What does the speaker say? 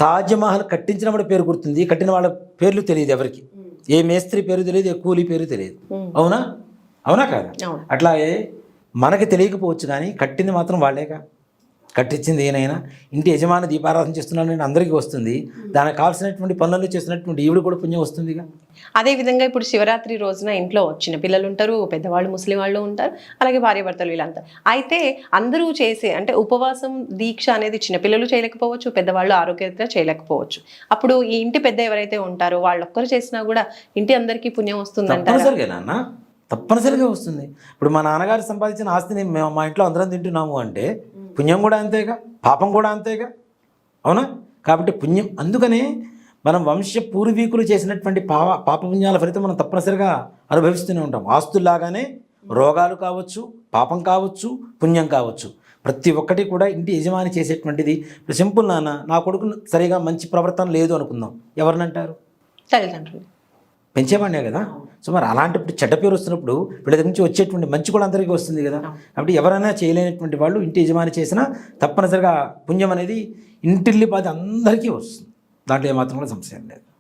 తాజ్మహల్ కట్టించినప్పుడు పేరు గుర్తుంది, కట్టిన వాళ్ళ పేర్లు తెలియదు ఎవరికి. ఏ మేస్త్రి పేరు తెలియదు, ఏ కూలీ పేరు తెలియదు. అవునా అవునా కాదు? అట్లాగే మనకి తెలియకపోవచ్చు కానీ కట్టింది మాత్రం వాళ్ళేగా. కట్టించింది ఏనైనా ఇంటి యజమాని దీపారాధన చేస్తున్నాడని అందరికీ వస్తుంది. దానికి కావాల్సినటువంటి పనులు చేస్తున్నటువంటి ఈవిడ కూడా పుణ్యం వస్తుందిగా. అదేవిధంగా ఇప్పుడు శివరాత్రి రోజున ఇంట్లో చిన్న పిల్లలు ఉంటారు, పెద్దవాళ్ళు ముస్లిం వాళ్ళు ఉంటారు, అలాగే భార్యాభర్తలు వీళ్ళంతా. అయితే అందరూ చేసే అంటే ఉపవాసం దీక్ష అనేది చిన్నపిల్లలు చేయలేకపోవచ్చు, పెద్దవాళ్ళు ఆరోగ్యరీత్యా చేయలేకపోవచ్చు. అప్పుడు ఈ ఇంటి పెద్ద ఎవరైతే ఉంటారో వాళ్ళొక్కరు చేసినా కూడా ఇంటి అందరికీ పుణ్యం వస్తుందంటారా? తప్పనిసరిగా నాన్న, తప్పనిసరిగా వస్తుంది. ఇప్పుడు మా నాన్నగారు సంపాదించిన ఆస్తిని మేము మా ఇంట్లో అందరం తింటున్నాము అంటే పుణ్యం కూడా అంతేగా, పాపం కూడా అంతేగా. అవునా? కాబట్టి పుణ్యం, అందుకనే మనం వంశ పూర్వీకులు చేసినటువంటి పాపపుణ్యాల ఫలితం మనం తప్పనిసరిగా అనుభవిస్తూనే ఉంటాం. ఆస్తుల్లాగానే రోగాలు కావచ్చు, పాపం కావచ్చు, పుణ్యం కావచ్చు, ప్రతి ఒక్కటి కూడా ఇంటి యజమాని చేసేటువంటిది. ఇప్పుడు సింపుల్ నాన్న, నా కొడుకు సరిగా మంచి ప్రవర్తన లేదు అనుకుందాం, ఎవరినంటారు? తల్లిదండ్రులు. పెంచేవాడినే కదా. సో మరి అలాంటప్పుడు చెడ్డ పేరు వస్తున్నప్పుడు వీళ్ళ దగ్గర నుంచి వచ్చేటువంటి మంచి కూడా అందరికీ వస్తుంది కదా. కాబట్టి ఎవరైనా చేయలేనటువంటి వాళ్ళు ఇంటి యజమాని చేసినా తప్పనిసరిగా పుణ్యం అనేది ఇంటిల్లి బాధ అందరికీ వస్తుంది. దాంట్లో ఏమాత్రం కూడా సంశయం లేదు.